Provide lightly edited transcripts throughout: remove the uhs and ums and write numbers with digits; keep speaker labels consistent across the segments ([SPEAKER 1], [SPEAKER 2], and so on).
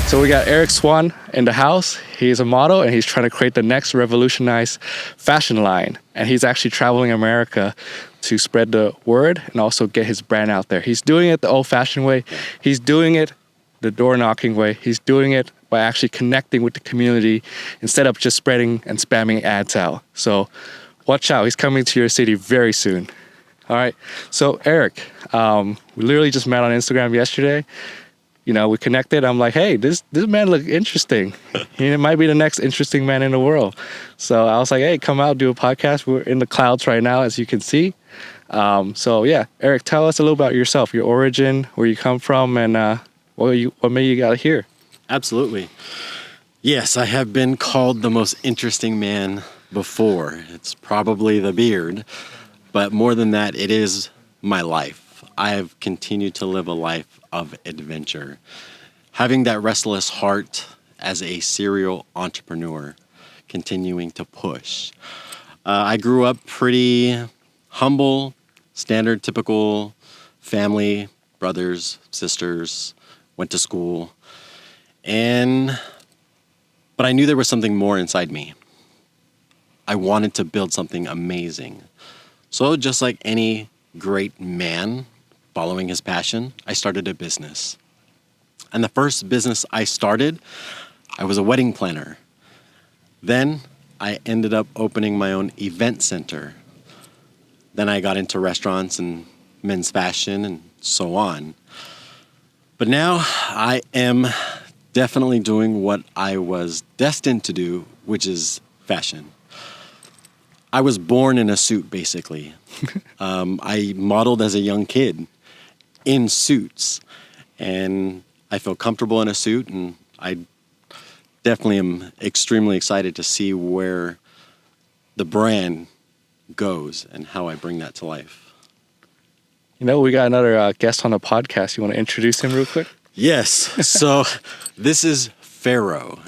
[SPEAKER 1] So we got Eric Swan in the house. He's a model and he's trying to create the next revolutionized fashion line. And he's actually traveling America to spread the word and also get his brand out there. He's doing it the old-fashioned way. He's doing it the door-knocking way. He's doing it by actually connecting with the community instead of just spreading and spamming ads out. So watch out. He's coming to your city very soon. All right. So Eric, we literally just met on Instagram yesterday. You know, we connected. I'm like, hey, this man look interesting. He might be the next interesting man in the world. So I was like, hey, come out, do a podcast. We're in the clouds right now, as you can see. So yeah, Eric, tell us a little about yourself, your origin, where you come from, and what made you got here.
[SPEAKER 2] Absolutely. Yes, I have been called the most interesting man before. It's probably the beard, but more than that, it is my life. I have continued to live a life of adventure. Having that restless heart as a serial entrepreneur, continuing to push. I grew up pretty humble, standard, typical family, brothers, sisters, went to school. But I knew there was something more inside me. I wanted to build something amazing. So just like any great man following his passion, I started a business. And the first business I started, I was a wedding planner. Then I ended up opening my own event center. Then I got into restaurants and men's fashion and so on. But now I am definitely doing what I was destined to do, which is fashion. I was born in a suit, basically. I modeled as a young kid in suits, and I feel comfortable in a suit, and I definitely am extremely excited to see where the brand goes and how I bring that to life.
[SPEAKER 1] You know, we got another guest on the podcast. You want to introduce him real quick?
[SPEAKER 2] Yes. So this is Pharaoh,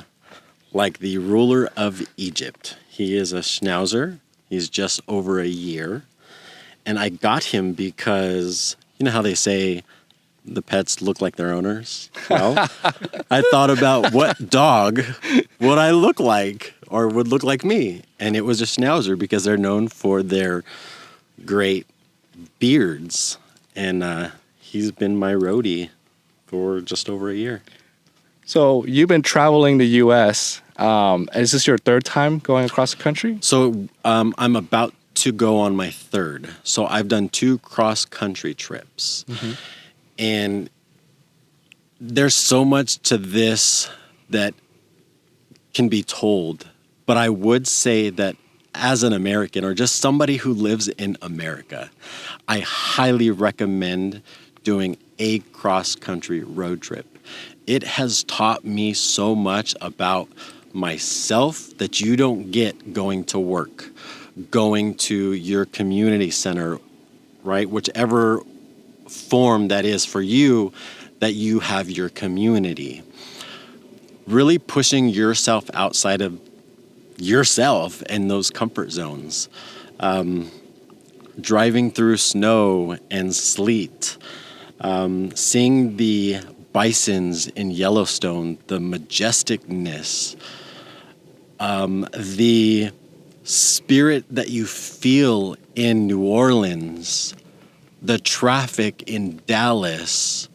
[SPEAKER 2] like the ruler of Egypt. He is a schnauzer. He's just over a year. And I got him because, you know how they say the pets look like their owners? Well, I thought about what dog would I look like or would look like me. And it was a schnauzer because they're known for their great beards. And he's been my roadie for just over a year.
[SPEAKER 1] So you've been traveling the U.S. Is this your third time going across the country?
[SPEAKER 2] So I'm about to go on my third. So I've done 2 cross-country trips. Mm-hmm. And there's so much to this that can be told. But I would say that as an American or just somebody who lives in America, I highly recommend doing a cross-country road trip. It has taught me so much about myself that you don't get going to work, going to your community center, right? Whichever form that is for you, that you have your community. Really pushing yourself outside of yourself and those comfort zones. Driving through snow and sleet, seeing the bisons in Yellowstone, the majesticness, the spirit that you feel in New Orleans, the traffic in Dallas,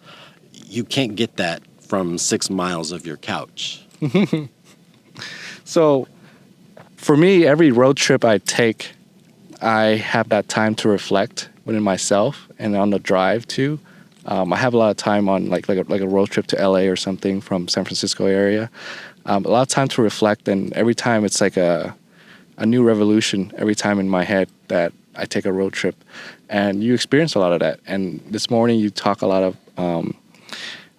[SPEAKER 2] you can't get that from 6 miles of your couch.
[SPEAKER 1] So for me, every road trip I take, I have that time to reflect within myself and on the drive too. I have a lot of time on like a road trip to LA or something from San Francisco area. A lot of time to reflect, and every time it's like a new revolution every time in my head that I take a road trip. And you experience a lot of that. And this morning you talk a lot of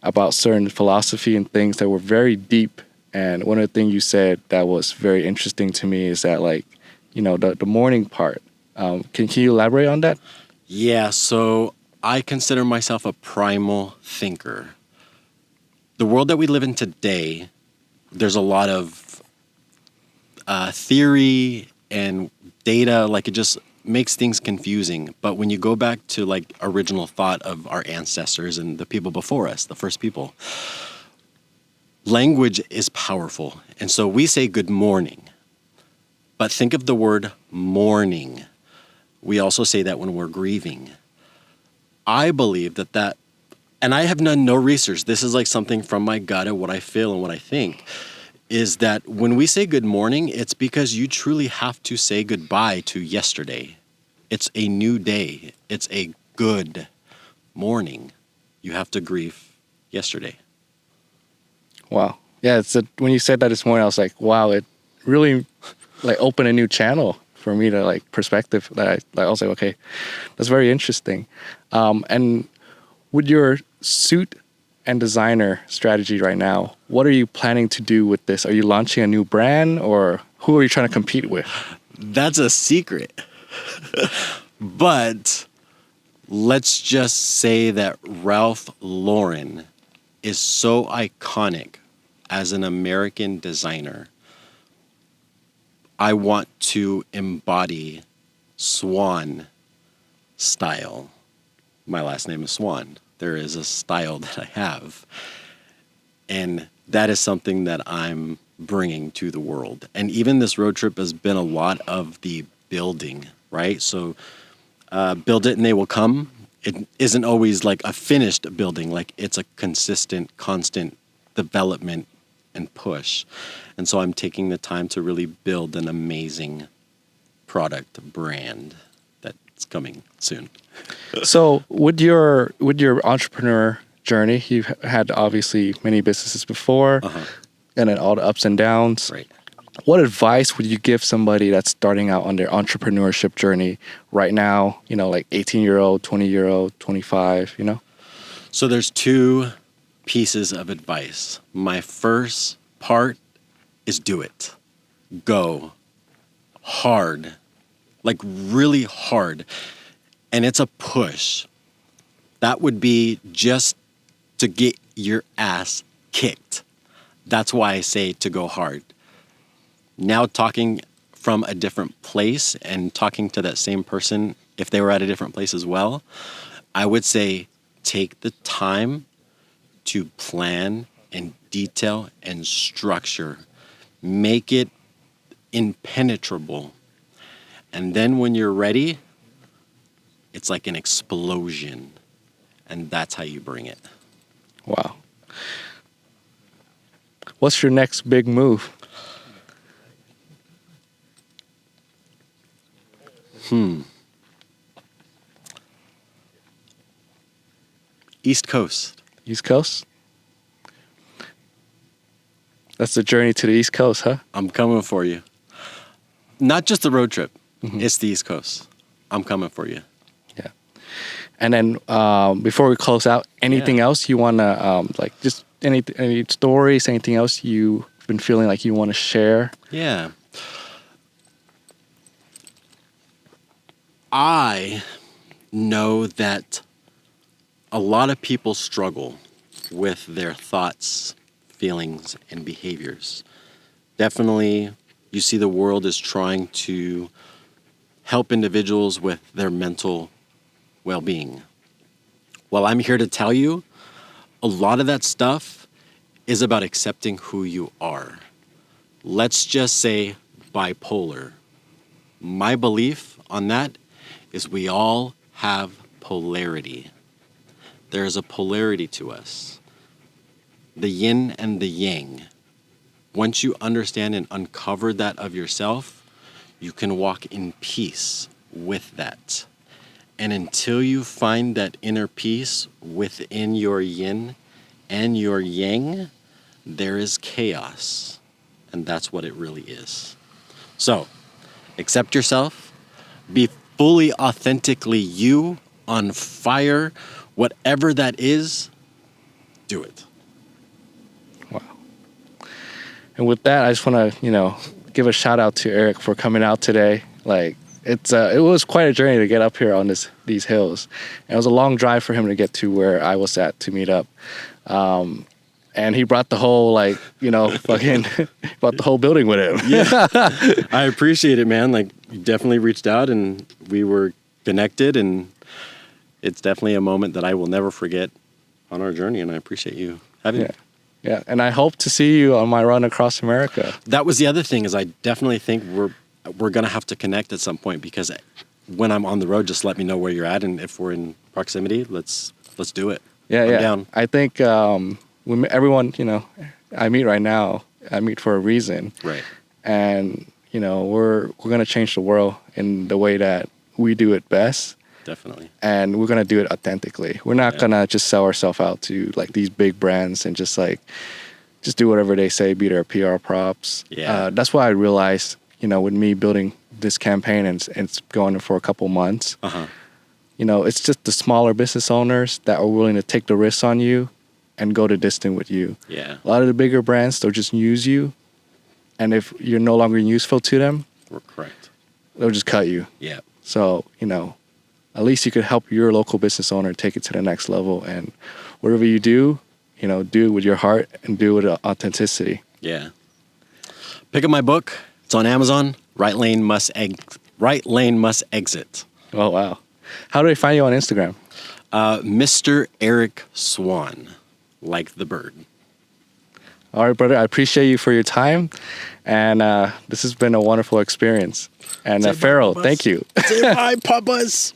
[SPEAKER 1] about certain philosophy and things that were very deep. And one of the things you said that was very interesting to me is that, like, you know, the morning part. Can you elaborate on that?
[SPEAKER 2] Yeah, so I consider myself a primal thinker. The world that we live in today, there's a lot of theory and data, like it just makes things confusing. But when you go back to like original thought of our ancestors and the people before us, the first people, language is powerful. And so we say good morning, but think of the word mourning. We also say that when we're grieving. I believe that, and I have done no research, this is like something from my gut and what I feel and what I think, is that when we say good morning, it's because you truly have to say goodbye to yesterday. It's a new day. It's a good morning. You have to grieve yesterday.
[SPEAKER 1] Wow. Yeah, when you said that this morning, I was like, wow, it really like opened a new channel for me to like perspective that I was like, okay, that's very interesting. And with your suit and designer strategy right now, what are you planning to do with this? Are you launching a new brand, or who are you trying to compete with?
[SPEAKER 2] That's a secret. But let's just say that Ralph Lauren is so iconic as an American designer. I want to embody Swan style. My last name is Swan. There is a style that I have. And that is something that I'm bringing to the world. And even this road trip has been a lot of the building, right? So build it and they will come. It isn't always like a finished building. Like it's a consistent, constant development and push. And so I'm taking the time to really build an amazing product brand that's coming soon.
[SPEAKER 1] So with your entrepreneur journey, you've had obviously many businesses before, and then all the ups and downs.
[SPEAKER 2] Right.
[SPEAKER 1] What advice would you give somebody that's starting out on their entrepreneurship journey right now? You know, like 18-year-old, 20-year-old, 25. You know.
[SPEAKER 2] So there's two pieces of advice. My first part is do it. Go hard, like really hard. And it's a push. That would be just to get your ass kicked. That's why I say to go hard. Now talking from a different place and talking to that same person, if they were at a different place as well, I would say take the time to plan and detail and structure. Make it impenetrable. And then when you're ready, it's like an explosion. And that's how you bring it.
[SPEAKER 1] Wow. What's your next big move?
[SPEAKER 2] East Coast.
[SPEAKER 1] East Coast? That's the journey to the East Coast, huh?
[SPEAKER 2] I'm coming for you. Not just the road trip. It's the East Coast. I'm coming for you.
[SPEAKER 1] Yeah. And then before we close out, anything else you want to, like just any stories, anything else you've been feeling like you want to share?
[SPEAKER 2] Yeah. I know that a lot of people struggle with their thoughts, feelings, and behaviors. Definitely, you see the world is trying to help individuals with their mental well-being. Well, I'm here to tell you, a lot of that stuff is about accepting who you are. Let's just say bipolar. My belief on that is we all have polarity. There is a polarity to us. The yin and the yang. Once you understand and uncover that of yourself, you can walk in peace with that. And until you find that inner peace within your yin and your yang, there is chaos. And that's what it really is. So, accept yourself. Be fully authentically you, on fire. Whatever that is, do it.
[SPEAKER 1] Wow. And with that, I just want to, give a shout out to Eric for coming out today. Like, it was quite a journey to get up here on these hills. And it was a long drive for him to get to where I was at to meet up. And he brought the whole, fucking, brought the whole building with him.
[SPEAKER 2] Yeah. I appreciate it, man. Like, you definitely reached out and we were connected, and it's definitely a moment that I will never forget on our journey, and I appreciate you having me.
[SPEAKER 1] Yeah, and I hope to see you on my run across America.
[SPEAKER 2] That was the other thing is I definitely think we're gonna have to connect at some point because when I'm on the road, just let me know where you're at, and if we're in proximity, let's do it.
[SPEAKER 1] Yeah,
[SPEAKER 2] I'm
[SPEAKER 1] yeah.
[SPEAKER 2] down.
[SPEAKER 1] I think everyone, I meet right now, I meet for a reason,
[SPEAKER 2] Right.
[SPEAKER 1] and we're gonna change the world in the way that we do it best,
[SPEAKER 2] Definitely.
[SPEAKER 1] and we're gonna do it authentically. We're not gonna just sell ourselves out to like these big brands and just do whatever they say, be their PR props.
[SPEAKER 2] Yeah.
[SPEAKER 1] That's why I realized, with me building this campaign and it's going for a couple months.
[SPEAKER 2] Uh-huh.
[SPEAKER 1] It's just the smaller business owners that are willing to take the risks on you and go the distance with you.
[SPEAKER 2] Yeah.
[SPEAKER 1] A lot of the bigger brands, they'll just use you. And if you're no longer useful to them,
[SPEAKER 2] We're correct.
[SPEAKER 1] they'll just cut you.
[SPEAKER 2] Yeah.
[SPEAKER 1] So, at least you could help your local business owner take it to the next level. And whatever you do, do it with your heart and do it with authenticity.
[SPEAKER 2] Yeah. Pick up my book. It's on Amazon. Right Lane Must Exit.
[SPEAKER 1] Oh, wow. How do they find you on Instagram?
[SPEAKER 2] Mr. Eric Swan, like the bird.
[SPEAKER 1] All right, brother. I appreciate you for your time. And this has been a wonderful experience. And
[SPEAKER 2] Say bye,
[SPEAKER 1] Farrell,
[SPEAKER 2] Papas.
[SPEAKER 1] thank you.
[SPEAKER 2] Say bye, Papas.